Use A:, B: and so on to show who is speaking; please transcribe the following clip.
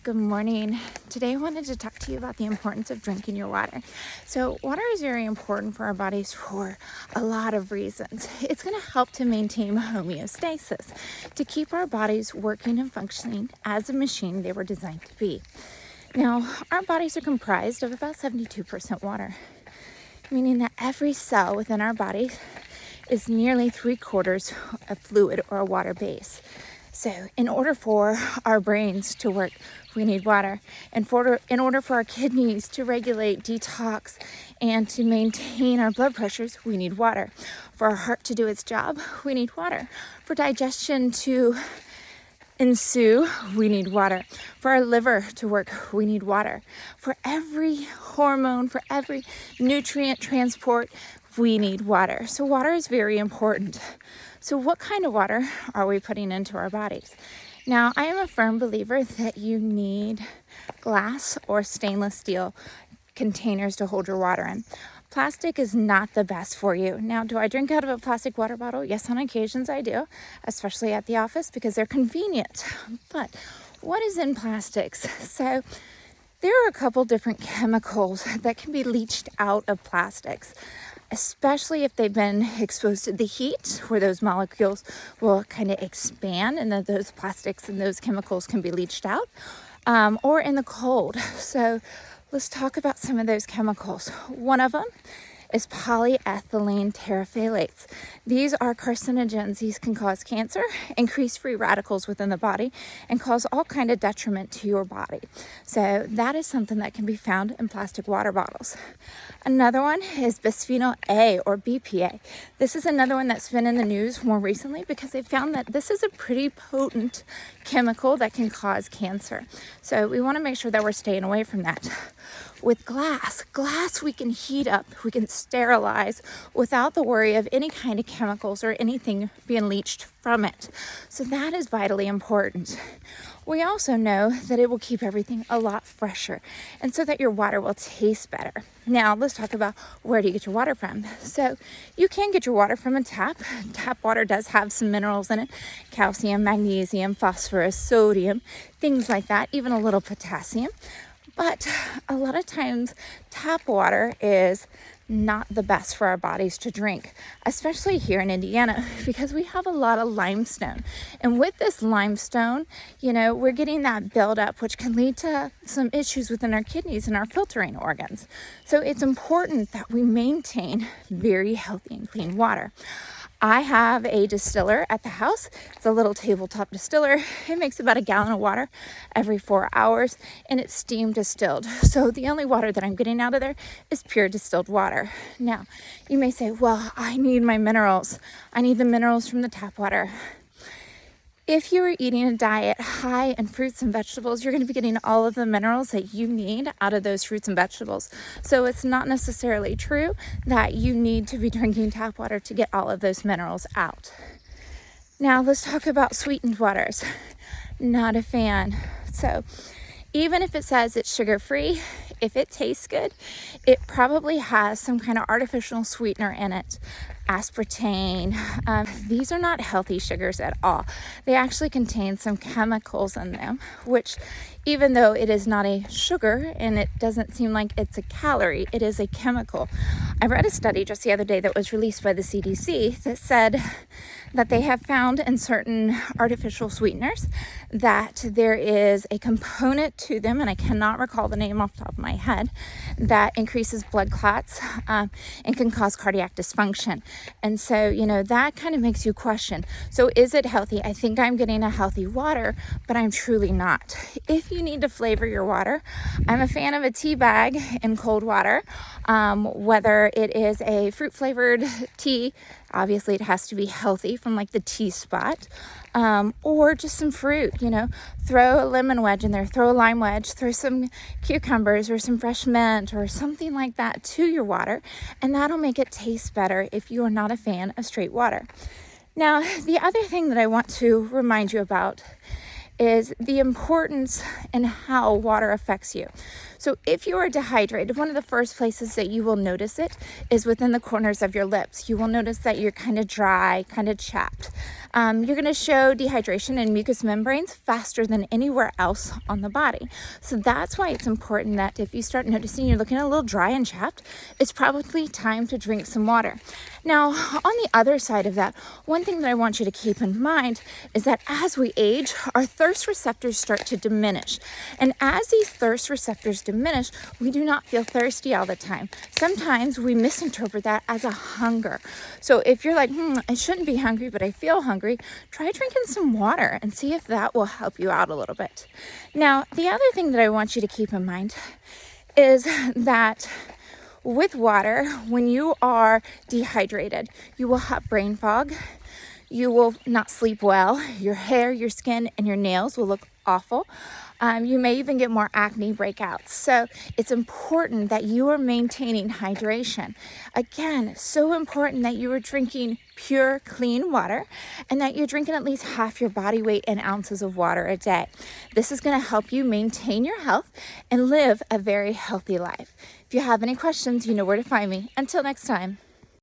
A: Good morning. Today I wanted to talk to you about the importance of drinking your water. So water is very important for our bodies for a lot of reasons. It's going to help to maintain homeostasis, to keep our bodies working and functioning as a machine they were designed to be. Now, our bodies are comprised of about 72% water, meaning that every cell within our body is nearly 3/4 a fluid or a water base. So in order for our brains to work, we need water. And in order for our kidneys to regulate, detox, and to maintain our blood pressures, we need water. For our heart to do its job, we need water. For digestion to ensue, we need water. For our liver to work, we need water. For every hormone, for every nutrient transport, we need water. So water is very important. So what kind of water are we putting into our bodies? Now, I am a firm believer that you need glass or stainless steel containers to hold your water in. Plastic is not the best for you. Now, do I drink out of a plastic water bottle? Yes, on occasions I do, especially at the office because they're convenient. But what is in plastics? So there are a couple different chemicals that can be leached out of plastics, especially if they've been exposed to the heat, where those molecules will kind of expand and then those plastics and those chemicals can be leached out, or in the cold. So let's talk about some of those chemicals. One of them is polyethylene terephthalate. These are carcinogens. These can cause cancer, increase free radicals within the body, and cause all kind of detriment to your body. So that is something that can be found in plastic water bottles. Another one is bisphenol A or BPA. This is another one that's been in the news more recently because they found that this is a pretty potent chemical that can cause cancer. So we want to make sure that we're staying away from that. With glass we can heat up, we can sterilize without the worry of any kind of chemicals or anything being leached from it. So that is vitally important. We also know that it will keep everything a lot fresher and so that your water will taste better. Now let's talk about where do you get your water from. So you can get your water from a tap. Tap water does have some minerals in it, calcium, magnesium, phosphorus, sodium, things like that, even a little potassium. But a lot of times tap water is not the best for our bodies to drink, especially here in Indiana, because we have a lot of limestone. And with this limestone, we're getting that buildup, which can lead to some issues within our kidneys and our filtering organs. So it's important that we maintain very healthy and clean water. I have a distiller at the house. It's a little tabletop distiller. It makes about a gallon of water every 4 hours, and it's steam distilled. So the only water that I'm getting out of there is pure distilled water. Now, you may say, well, I need my minerals. I need the minerals from the tap water. If you are eating a diet high in fruits and vegetables, you're going to be getting all of the minerals that you need out of those fruits and vegetables. So it's not necessarily true that you need to be drinking tap water to get all of those minerals out. Now let's talk about sweetened waters. Not a fan. So even if it says it's sugar-free, if it tastes good, it probably has some kind of artificial sweetener in it. Aspartame. These are not healthy sugars at all. They actually contain some chemicals in them, which even though it is not a sugar and it doesn't seem like it's a calorie, it is a chemical. I read a study just the other day that was released by the CDC that said that they have found in certain artificial sweeteners that there is a component to them, and I cannot recall the name off the top of my head, that increases blood clots and can cause cardiac dysfunction. And so, that kind of makes you question, so is it healthy? I think I'm getting a healthy water, but I'm truly not. If you need to flavor your water, I'm a fan of a tea bag in cold water, whether it is a fruit flavored tea. Obviously it has to be healthy from like the tea spot, or just some fruit, throw a lemon wedge in there, throw a lime wedge, throw some cucumbers or some fresh mint or something like that to your water, and that'll make it taste better if you are not a fan of straight water. Now, the other thing that I want to remind you about is the importance and how water affects you. So if you are dehydrated, one of the first places that you will notice it is within the corners of your lips. You will notice that you're kind of dry, kind of chapped. you're going to show dehydration in mucous membranes faster than anywhere else on the body. So that's why it's important that if you start noticing you're looking a little dry and chapped, it's probably time to drink some water. Now, on the other side of that, one thing that I want you to keep in mind is that as we age, our thirst receptors start to diminish. And as these thirst receptors diminish, we do not feel thirsty all the time. Sometimes we misinterpret that as a hunger. So if you're like, I shouldn't be hungry, but I feel hungry, try drinking some water and see if that will help you out a little bit. Now, the other thing that I want you to keep in mind is that with water, when you are dehydrated, you will have brain fog, you will not sleep well, your hair, your skin, and your nails will look awful. You may even get more acne breakouts. So it's important that you are maintaining hydration. Again, so important that you are drinking pure, clean water and that you're drinking at least half your body weight in ounces of water a day. This is going to help you maintain your health and live a very healthy life. If you have any questions, you know where to find me. Until next time.